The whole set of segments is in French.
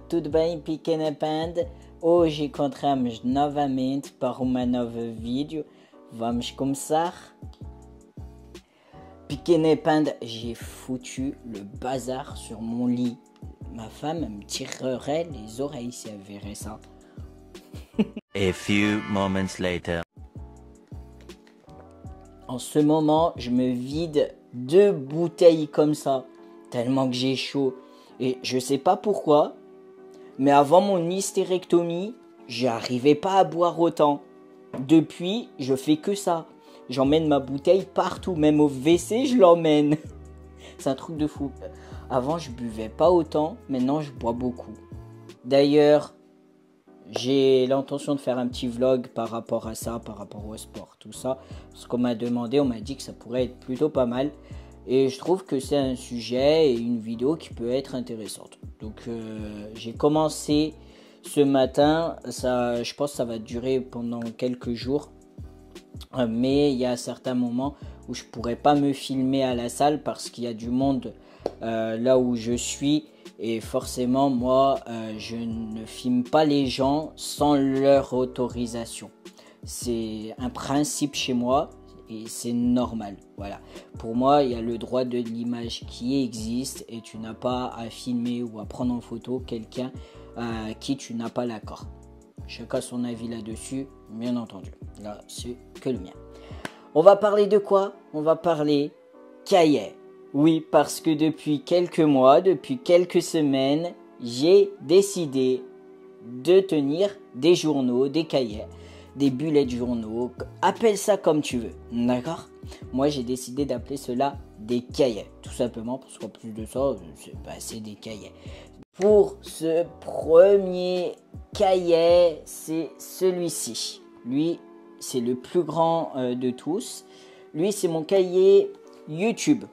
tudo bem, pequena panda? Hoje encontramos novamente para uma nova vídeo. Vamos começar. Pequena panda, j'ai foutu le bazar sur mon lit. Ma femme me tirerait les oreilles si elle verrait ça. A few moments later. En ce moment, je me vide 2 bouteilles comme ça, tellement que j'ai chaud. Et je sais pas pourquoi, mais avant mon hystérectomie, j'arrivais pas à boire autant. Depuis, je fais que ça. J'emmène ma bouteille partout, même au WC, je l'emmène. C'est un truc de fou. Avant, je buvais pas autant, maintenant je bois beaucoup. D'ailleurs, j'ai l'intention de faire un petit vlog par rapport à ça, par rapport au sport, tout ça. Parce qu'on m'a demandé, on m'a dit que ça pourrait être plutôt pas mal. Et je trouve que c'est un sujet et une vidéo qui peut être intéressante. Donc j'ai commencé ce matin, ça, je pense que ça va durer pendant quelques jours. Mais il y a certains moments où je pourrais pas me filmer à la salle parce qu'il y a du monde là où je suis. Et forcément, moi, je ne filme pas les gens sans leur autorisation. C'est un principe chez moi et c'est normal. Voilà. Pour moi, il y a le droit de l'image qui existe et tu n'as pas à filmer ou à prendre en photo quelqu'un à qui tu n'as pas l'accord. Chacun son avis là-dessus, bien entendu. Là, c'est que le mien. On va parler de quoi? On va parler cahier. Oui, parce que depuis quelques mois, depuis quelques semaines, j'ai décidé de tenir des journaux, des cahiers, des bullets de journaux. Appelle ça comme tu veux, d'accord? Moi, j'ai décidé d'appeler cela des cahiers. Tout simplement parce qu'en plus de ça, c'est des cahiers. Pour ce premier cahier, c'est celui-ci. Lui, c'est le plus grand de tous. Lui, c'est mon cahier YouTube.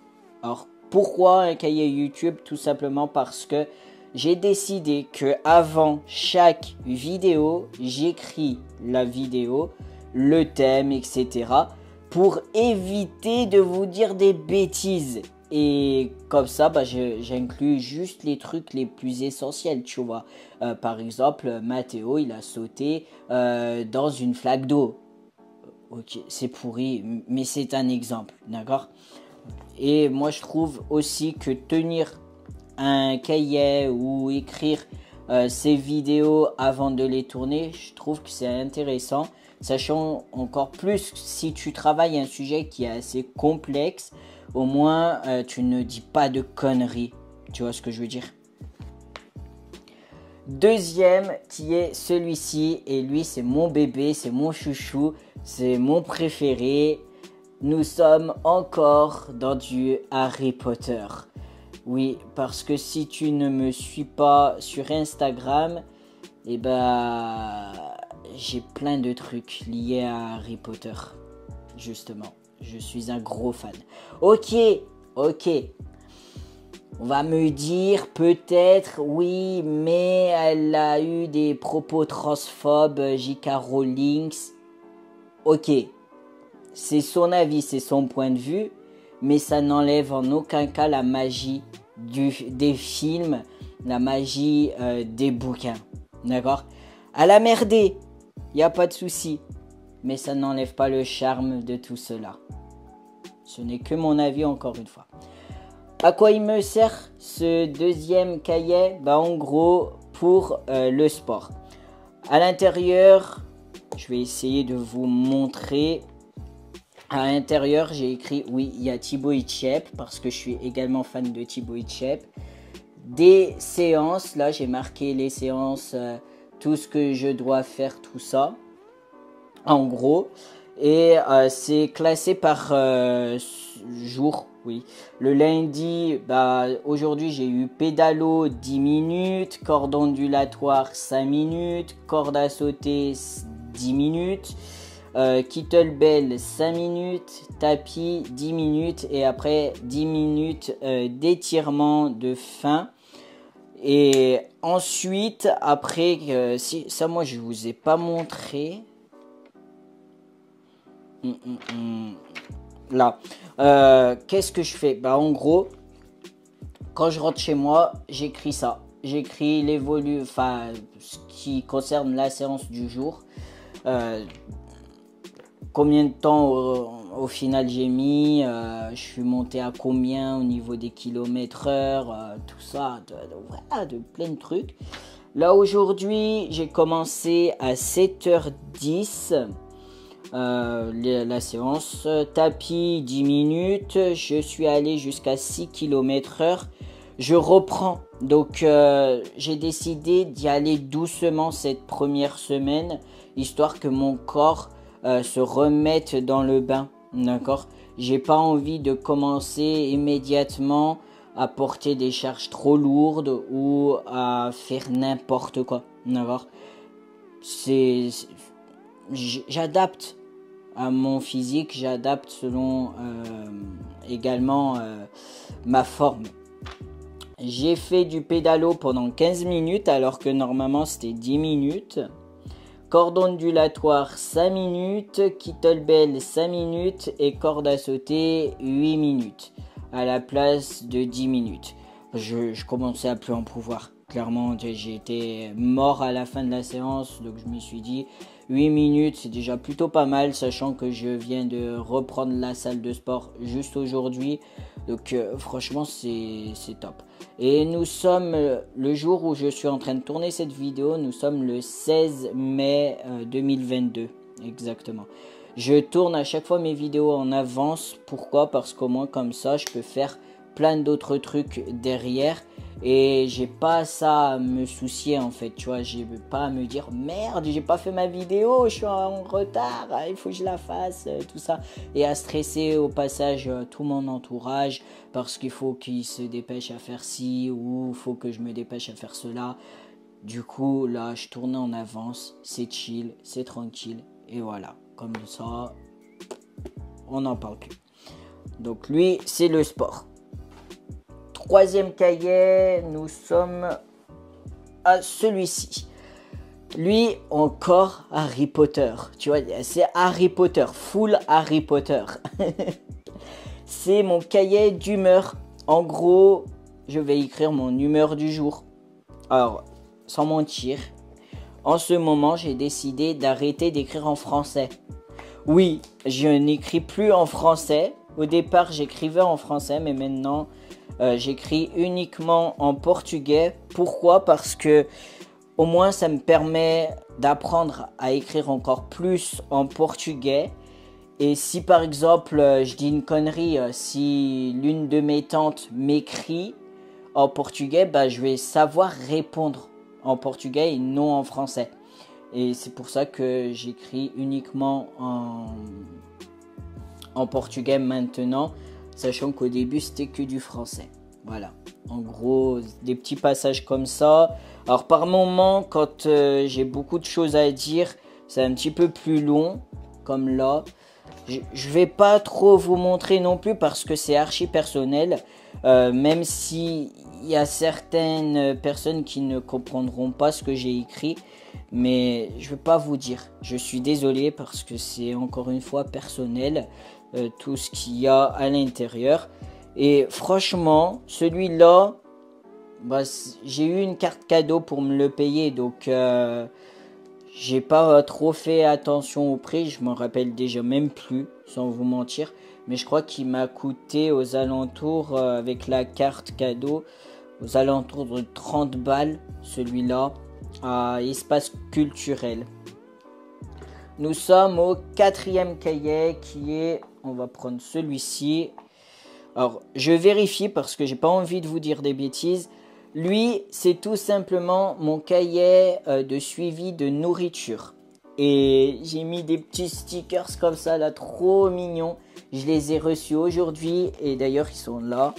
Alors, pourquoi un cahier YouTube? Tout simplement parce que j'ai décidé que avant chaque vidéo, j'écris la vidéo, le thème, etc. pour éviter de vous dire des bêtises. Et comme ça, j'inclus juste les trucs les plus essentiels, tu vois. Par exemple, Mathéo, il a sauté dans une flaque d'eau. Ok, c'est pourri, mais c'est un exemple, d'accord? Et moi, je trouve aussi que tenir un cahier ou écrire ces vidéos avant de les tourner, je trouve que c'est intéressant. Sachant encore plus si tu travailles un sujet qui est assez complexe, au moins tu ne dis pas de conneries. Tu vois ce que je veux dire? Deuxième qui est celui-ci, et lui c'est mon bébé, c'est mon chouchou, c'est mon préféré. Nous sommes encore dans du Harry Potter. Oui, parce que si tu ne me suis pas sur Instagram, eh ben, j'ai plein de trucs liés à Harry Potter. Justement, je suis un gros fan. Ok. On va me dire peut-être, oui, mais elle a eu des propos transphobes, J.K. Rowling. Ok. C'est son avis, c'est son point de vue, mais ça n'enlève en aucun cas la magie des films, la magie des bouquins. D'accord? À la merdée, il n'y a pas de souci, mais ça n'enlève pas le charme de tout cela. Ce n'est que mon avis encore une fois. À quoi il me sert ce deuxième cahier? En gros, pour le sport. À l'intérieur, je vais essayer de vous montrer. À l'intérieur, j'ai écrit, oui, il y a Thibaut Inchep, parce que je suis également fan de Thibaut Inchep. Des séances, là j'ai marqué les séances, tout ce que je dois faire, tout ça, en gros. Et c'est classé par jour, oui. Le lundi, aujourd'hui j'ai eu pédalo 10 minutes, corde ondulatoire 5 minutes, corde à sauter 10 minutes. Kettlebell 5 minutes, tapis 10 minutes et après 10 minutes d'étirement de fin. Et ensuite, après, si ça moi je vous ai pas montré. Là, qu'est-ce que je fais? En gros, quand je rentre chez moi, j'écris ça. j'écris ce qui concerne la séance du jour. Combien de temps au final j'ai mis, je suis monté à combien au niveau des kilomètres heure, tout ça, voilà, de plein de trucs. Là aujourd'hui j'ai commencé à 7h10 la séance, tapis 10 minutes, je suis allé jusqu'à 6 km heure. Je reprends, donc j'ai décidé d'y aller doucement cette première semaine, histoire que mon corps se remette dans le bain, d'accord? J'ai pas envie de commencer immédiatement à porter des charges trop lourdes ou à faire n'importe quoi, d'accord? J'adapte à mon physique, j'adapte selon également ma forme. J'ai fait du pédalo pendant 15 minutes alors que normalement c'était 10 minutes. Corde ondulatoire 5 minutes, kettlebell 5 minutes et corde à sauter 8 minutes à la place de 10 minutes. Je commençais à plus en pouvoir. Clairement, j'ai été mort à la fin de la séance, donc je me suis dit 8 minutes c'est déjà plutôt pas mal, sachant que je viens de reprendre la salle de sport juste aujourd'hui. Donc franchement c'est top. Et nous sommes, le jour où je suis en train de tourner cette vidéo, nous sommes le 16 mai 2022, exactement. Je tourne à chaque fois mes vidéos en avance, pourquoi? Parce qu'au moins comme ça je peux faire plein d'autres trucs derrière. Et j'ai pas ça à me soucier en fait, tu vois, j'ai pas à me dire merde, j'ai pas fait ma vidéo, je suis en retard, il faut que je la fasse, tout ça. Et à stresser au passage tout mon entourage parce qu'il faut qu'il se dépêche à faire ci ou il faut que je me dépêche à faire cela. Du coup, là, je tourne en avance, c'est chill, c'est tranquille et voilà, comme ça, on n'en parle plus. Donc lui, c'est le sport. Troisième cahier, nous sommes à celui-ci. Lui, encore Harry Potter. Tu vois, c'est Harry Potter, full Harry Potter. C'est mon cahier d'humeur. En gros, je vais écrire mon humeur du jour. Alors, sans mentir, en ce moment, j'ai décidé d'arrêter d'écrire en français. Oui, je n'écris plus en français. Au départ, j'écrivais en français, mais maintenant, j'écris uniquement en portugais. Pourquoi? Parce que au moins ça me permet d'apprendre à écrire encore plus en portugais. Et si par exemple je dis une connerie, si l'une de mes tantes m'écrit en portugais, bah, je vais savoir répondre en portugais et non en français. Et c'est pour ça que j'écris uniquement en portugais maintenant, sachant qu'au début c'était que du français. Voilà, en gros des petits passages comme ça. Alors par moment, quand j'ai beaucoup de choses à dire, c'est un petit peu plus long, comme là. Je vais pas trop vous montrer non plus parce que c'est archi personnel, même si il y a certaines personnes qui ne comprendront pas ce que j'ai écrit, mais je vais pas vous dire. Je suis désolé parce que c'est encore une fois personnel, tout ce qu'il y a à l'intérieur. Et franchement, celui-là, bah, j'ai eu une carte cadeau pour me le payer, donc j'ai pas trop fait attention au prix, je m'en rappelle déjà même plus, sans vous mentir. Mais je crois qu'il m'a coûté aux alentours, avec la carte cadeau, aux alentours de 30 balles, celui-là, à Espace Culturel. Nous sommes au 4e cahier qui est, on va prendre celui-ci. Alors, je vérifie parce que j'ai pas envie de vous dire des bêtises. Lui, c'est tout simplement mon cahier de suivi de nourriture. Et j'ai mis des petits stickers comme ça, là, trop mignons. Je les ai reçus aujourd'hui et d'ailleurs, ils sont là.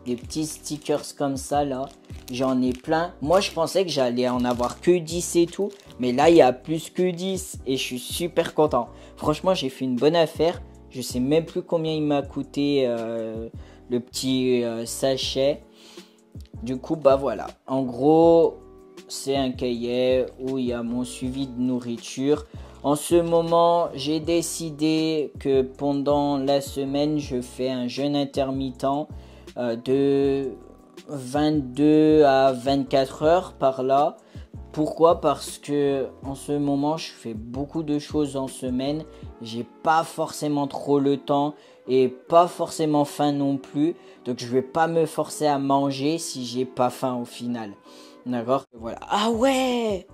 Des petits stickers comme ça, là. J'en ai plein. Moi, je pensais que j'allais en avoir que 10 et tout. Mais là, il y a plus que 10 et je suis super content. Franchement, j'ai fait une bonne affaire. Je sais même plus combien il m'a coûté le petit sachet. Du coup, bah voilà. En gros, c'est un cahier où il y a mon suivi de nourriture. En ce moment, j'ai décidé que pendant la semaine, je fais un jeûne intermittent de 22 à 24 heures par là. Pourquoi? Parce que en ce moment, je fais beaucoup de choses en semaine. J'ai pas forcément trop le temps et pas forcément faim non plus. Donc je vais pas me forcer à manger si j'ai pas faim au final. D'accord? Voilà. Ah ouais!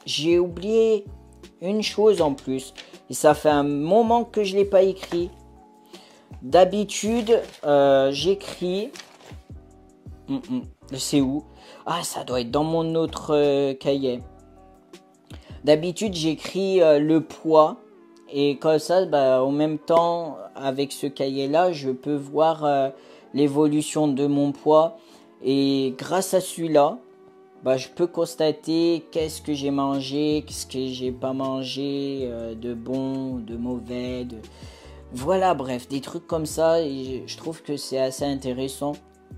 J'ai oublié une chose en plus. Et ça fait un moment que je l'ai pas écrit. D'habitude, j'écris. C'est où? Ah, ça doit être dans mon autre cahier. D'habitude, j'écris le poids. Et comme ça, en même temps, avec ce cahier-là, je peux voir l'évolution de mon poids. Et grâce à celui-là, je peux constater qu'est-ce que j'ai mangé, qu'est-ce que j'ai pas mangé, de bon, de mauvais. Voilà, bref, des trucs comme ça. Et je trouve que c'est assez intéressant,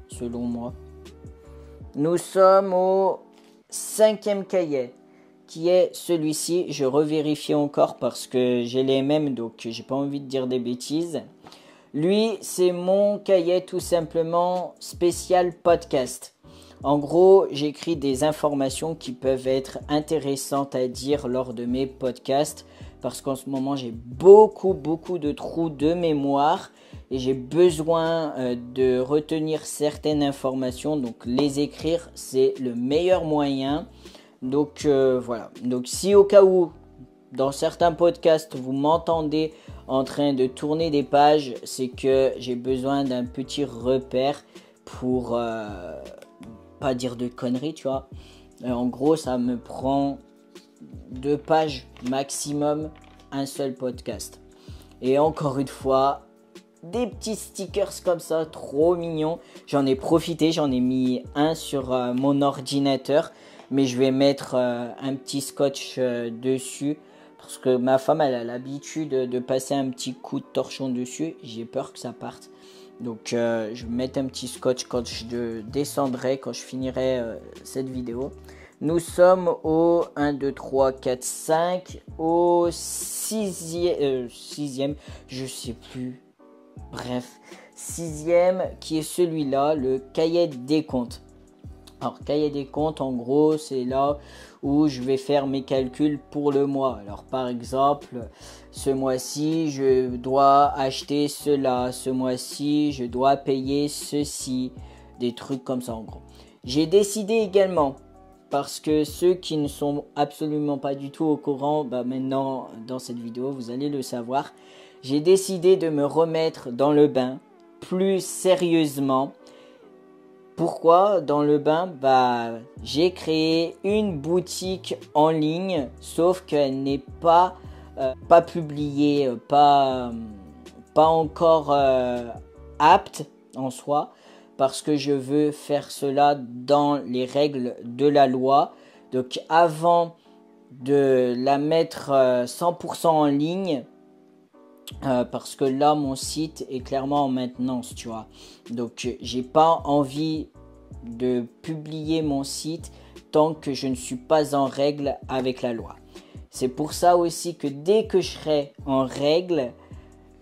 selon moi. Nous sommes au 5e cahier, qui est celui-ci. Je revérifie encore parce que j'ai les mêmes, donc j'ai pas envie de dire des bêtises. Lui, c'est mon cahier tout simplement spécial podcast. En gros, j'écris des informations qui peuvent être intéressantes à dire lors de mes podcasts parce qu'en ce moment, j'ai beaucoup de trous de mémoire et j'ai besoin de retenir certaines informations. Donc, les écrire, c'est le meilleur moyen. Donc, voilà. Donc, si au cas où, dans certains podcasts, vous m'entendez en train de tourner des pages, c'est que j'ai besoin d'un petit repère pour pas dire de conneries, tu vois. En gros, ça me prend 2 pages maximum, un seul podcast. Et encore une fois, des petits stickers comme ça, trop mignons. J'en ai profité, j'en ai mis un sur mon ordinateur, mais je vais mettre un petit scotch dessus. Parce que ma femme, elle a l'habitude de passer un petit coup de torchon dessus. J'ai peur que ça parte. Donc, je vais mettre un petit scotch quand je descendrai, quand je finirai cette vidéo. Nous sommes au 1, 2, 3, 4, 5, au 6e, je sais plus. Bref, 6e qui est celui-là, le cahier des comptes. Alors, cahier des comptes, en gros, c'est là où je vais faire mes calculs pour le mois. Alors, par exemple, ce mois-ci, je dois acheter cela. Ce mois-ci, je dois payer ceci. Des trucs comme ça, en gros. J'ai décidé également, parce que ceux qui ne sont absolument pas du tout au courant, maintenant, dans cette vidéo, vous allez le savoir. J'ai décidé de me remettre dans le bain plus sérieusement. Pourquoi dans le bain? J'ai créé une boutique en ligne, sauf qu'elle n'est pas publiée, pas encore apte en soi, parce que je veux faire cela dans les règles de la loi. Donc avant de la mettre 100% en ligne, parce que là mon site est clairement en maintenance, tu vois. Donc j'ai pas envie de publier mon site tant que je ne suis pas en règle avec la loi. C'est pour ça aussi que dès que je serai en règle,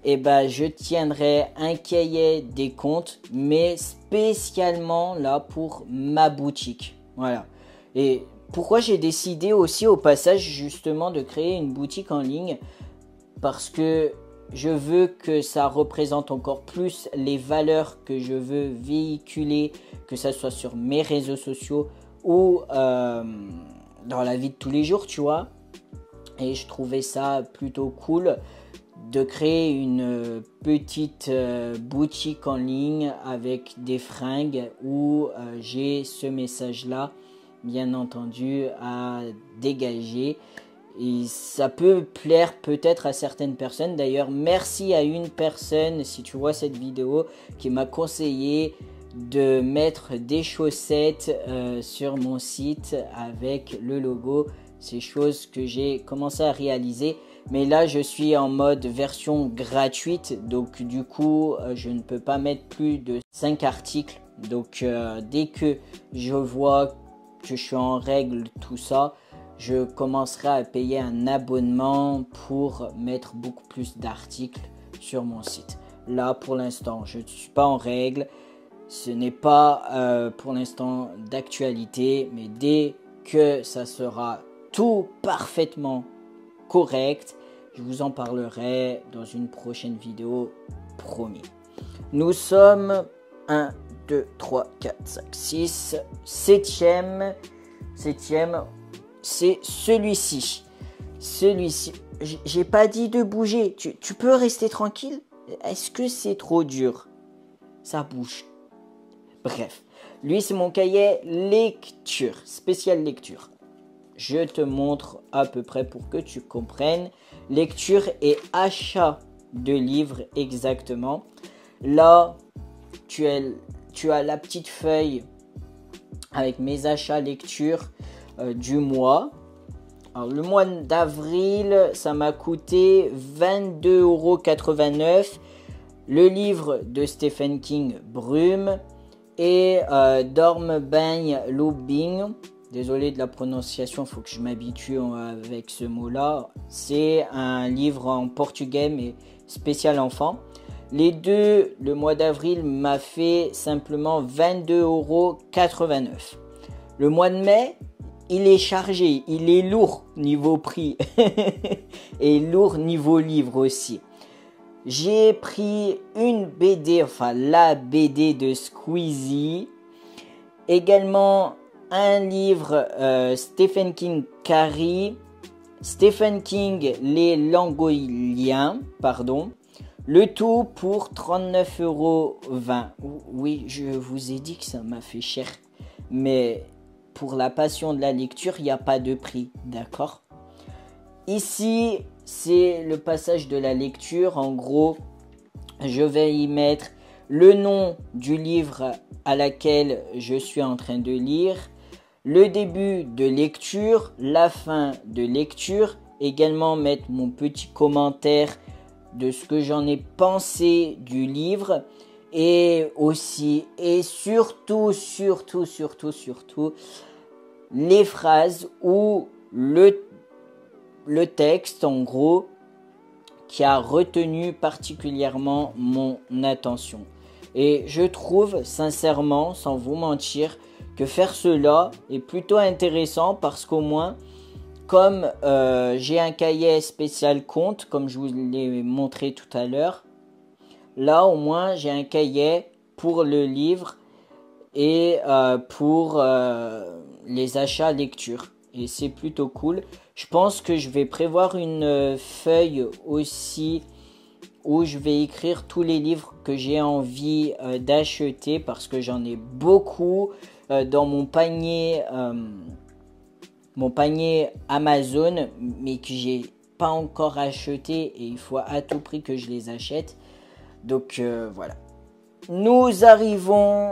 je tiendrai un cahier des comptes, mais spécialement là pour ma boutique. Voilà. Et pourquoi j'ai décidé aussi au passage justement de créer une boutique en ligne? Parce que je veux que ça représente encore plus les valeurs que je veux véhiculer, que ça soit sur mes réseaux sociaux ou dans la vie de tous les jours, tu vois. Et je trouvais ça plutôt cool de créer une petite boutique en ligne avec des fringues où j'ai ce message-là, bien entendu, à dégager. Et ça peut plaire peut-être à certaines personnes. D'ailleurs, merci à une personne, si tu vois cette vidéo, qui m'a conseillé de mettre des chaussettes sur mon site avec le logo. C'est chose que j'ai commencé à réaliser. Mais là, je suis en mode version gratuite. Donc, du coup, je ne peux pas mettre plus de 5 articles. Donc, dès que je vois que je suis en règle, tout ça, je commencerai à payer un abonnement pour mettre beaucoup plus d'articles sur mon site. Là, pour l'instant, je ne suis pas en règle. Ce n'est pas pour l'instant d'actualité, mais dès que ça sera tout parfaitement correct, je vous en parlerai dans une prochaine vidéo, promis. Nous sommes 1, 2, 3, 4, 5, 6, 7e, c'est celui-ci. Celui-ci, j'ai pas dit de bouger, tu peux rester tranquille? Est-ce que c'est trop dur? Ça bouge. Bref, lui c'est mon cahier lecture, spécial lecture. Je te montre à peu près pour que tu comprennes. Lecture et achat de livres exactement. Là, tu as la petite feuille avec mes achats lecture du mois. Alors, le mois d'avril, ça m'a coûté 22,89 €. Le livre de Stephen King, Brume, et Dormbagne Looping. Désolé de la prononciation, il faut que je m'habitue avec ce mot-là. C'est un livre en portugais, mais spécial enfant. Les deux, le mois d'avril m'a fait simplement 22,89 €. Le mois de mai, il est chargé, il est lourd niveau prix et lourd niveau livre aussi. J'ai pris une BD, enfin la BD de Squeezie, également un livre Stephen King Carrie, Stephen King Les Langoliens, pardon. Le tout pour 39,20 €. Oui, je vous ai dit que ça m'a fait cher. Mais pour la passion de la lecture, il n'y a pas de prix, d'accord? Ici, c'est le passage de la lecture. En gros, je vais y mettre le nom du livre à laquelle je suis en train de lire, le début de lecture, la fin de lecture, également mettre mon petit commentaire de ce que j'en ai pensé du livre et aussi et surtout les phrases ou le texte en gros qui a retenu particulièrement mon attention. Et je trouve sincèrement, sans vous mentir, que faire cela est plutôt intéressant parce qu'au moins, comme j'ai un cahier spécial conte, comme je vous l'ai montré tout à l'heure, là au moins j'ai un cahier pour le livre et pour les achats lecture. Et c'est plutôt cool. Je pense que je vais prévoir une feuille aussi où je vais écrire tous les livres que j'ai envie d'acheter parce que j'en ai beaucoup dans mon panier Amazon, mais que j'ai pas encore acheté et il faut à tout prix que je les achète. Donc voilà. Nous arrivons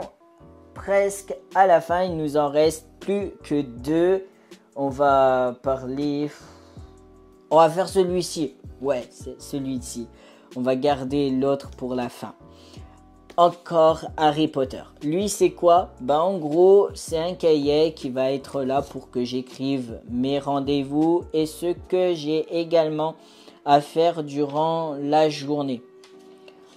presque à la fin. Il nous en reste plus que 2. On va parler... On va faire celui-ci. Ouais, c'est celui-ci. On va garder l'autre pour la fin. Encore Harry Potter. Lui, c'est quoi? En gros, c'est un cahier qui va être là pour que j'écrive mes rendez-vous et ce que j'ai également à faire durant la journée.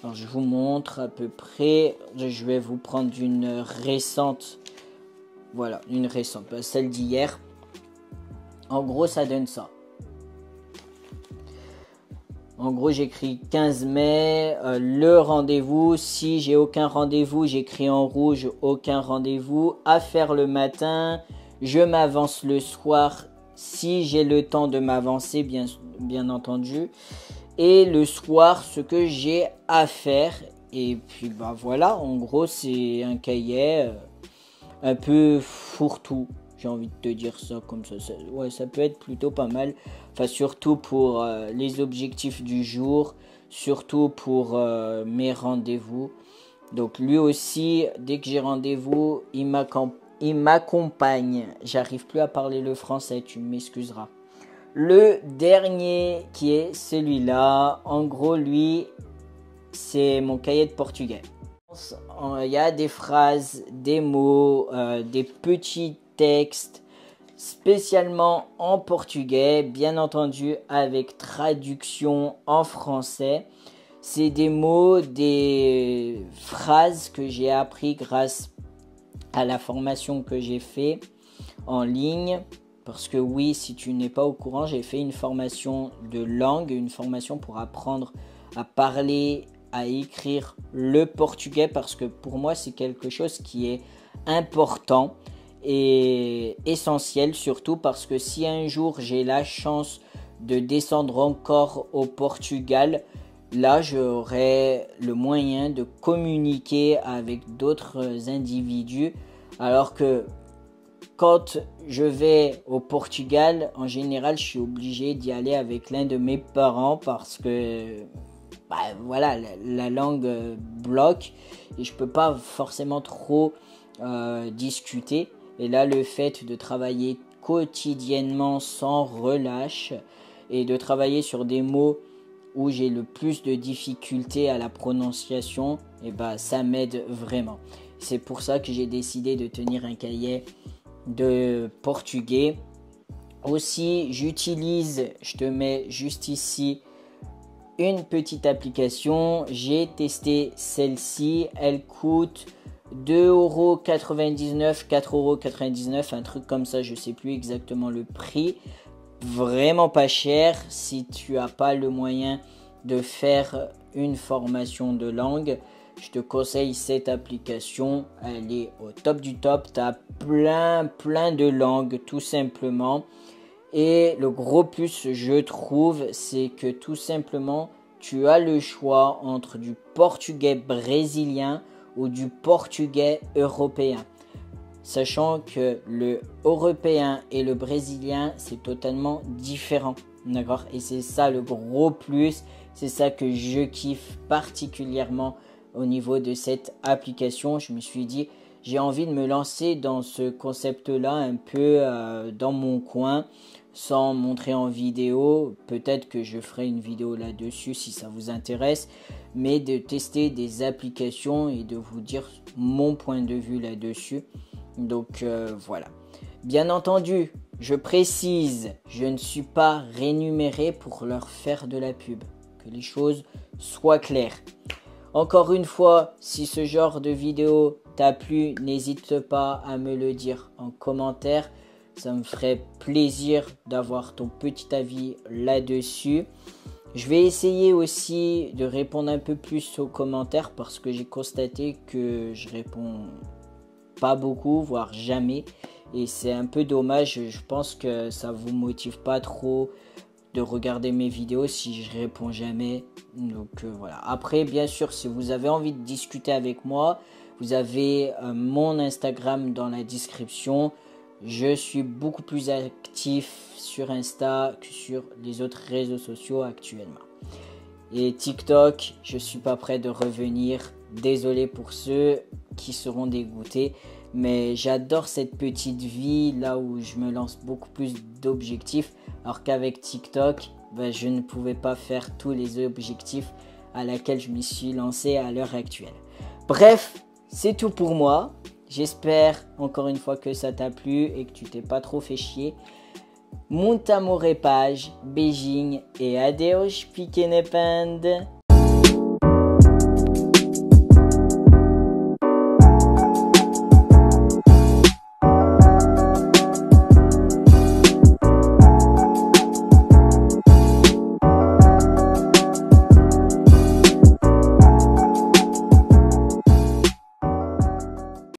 Alors, je vous montre à peu près. Je vais vous prendre une récente. Voilà, une récente. Celle d'hier. En gros, ça donne ça. En gros, j'écris 15 mai, le rendez-vous. Si j'ai aucun rendez-vous, j'écris en rouge, aucun rendez-vous. À faire le matin, je m'avance le soir si j'ai le temps de m'avancer, bien entendu. Et le soir, ce que j'ai à faire. Et puis, voilà, en gros, c'est un cahier un peu fourre-tout. J'ai envie de te dire ça comme ça. Ouais, ça peut être plutôt pas mal. Enfin, surtout pour les objectifs du jour. Surtout pour mes rendez-vous. Donc, lui aussi, dès que j'ai rendez-vous, il m'accompagne. J'arrive plus à parler le français, tu m'excuseras. Le dernier qui est celui-là. En gros, lui, c'est mon cahier de portugais. Il y a des phrases, des mots, des petits texte spécialement en portugais, bien entendu avec traduction en français. c'est des mots, des phrases que j'ai appris grâce à la formation que j'ai fait en ligne. Parce que oui, si tu n'es pas au courant, j'ai fait une formation de langue, une formation pour apprendre à parler, à écrire le portugais, parce que pour moi, c'est quelque chose qui est important et essentiel, surtout parce que si un jour j'ai la chance de descendre encore au Portugal, là, j'aurai le moyen de communiquer avec d'autres individus, alors que quand je vais au Portugal, en général, je suis obligé d'y aller avec l'un de mes parents parce que voilà, la langue bloque et je peux pas forcément trop discuter. Et là, le fait de travailler quotidiennement sans relâche et de travailler sur des mots où j'ai le plus de difficultés à la prononciation, et ça m'aide vraiment. C'est pour ça que j'ai décidé de tenir un cahier de portugais. Aussi, j'utilise, je te mets juste ici, une petite application. J'ai testé celle-ci. Elle coûte 2,99€, 4,99€, un truc comme ça. Je sais plus exactement le prix. Vraiment pas cher si tu n'as pas le moyen de faire une formation de langue. Je te conseille cette application, elle est au top du top. Tu as plein de langues tout simplement. Et le gros plus, je trouve, c'est que tout simplement, tu as le choix entre du portugais brésilien ou du portugais européen. Sachant que le européen et le brésilien, c'est totalement différent. D'accord? Et c'est ça le gros plus. C'est ça que je kiffe particulièrement au niveau de cette application. Je me suis dit, j'ai envie de me lancer dans ce concept-là un peu dans mon coin, sans montrer en vidéo. Peut-être que je ferai une vidéo là-dessus si ça vous intéresse, mais de tester des applications et de vous dire mon point de vue là-dessus. Donc voilà. Bien entendu, je précise, je ne suis pas rémunéré pour leur faire de la pub. Que les choses soient claires. Encore une fois, si ce genre de vidéo t'a plu, n'hésite pas à me le dire en commentaire. Ça me ferait plaisir d'avoir ton petit avis là-dessus. Je vais essayer aussi de répondre un peu plus aux commentaires parce que j'ai constaté que je réponds pas beaucoup, voire jamais. Et c'est un peu dommage. Je pense que ça vous motive pas trop de regarder mes vidéos si je réponds jamais. Donc voilà. Après, bien sûr, si vous avez envie de discuter avec moi, vous avez mon Instagram dans la description. Je suis beaucoup plus actif sur Insta que sur les autres réseaux sociaux actuellement. Et TikTok, je suis pas prêt de revenir. Désolé pour ceux qui seront dégoûtés. Mais j'adore cette petite vie là où je me lance beaucoup plus d'objectifs. Alors qu'avec TikTok, je ne pouvais pas faire tous les objectifs à laquelle je m'y suis lancé à l'heure actuelle. Bref, c'est tout pour moi. J'espère encore une fois que ça t'a plu et que tu t'es pas trop fait chier. Muito amor e paz, beijinho e adeus, pequena panda.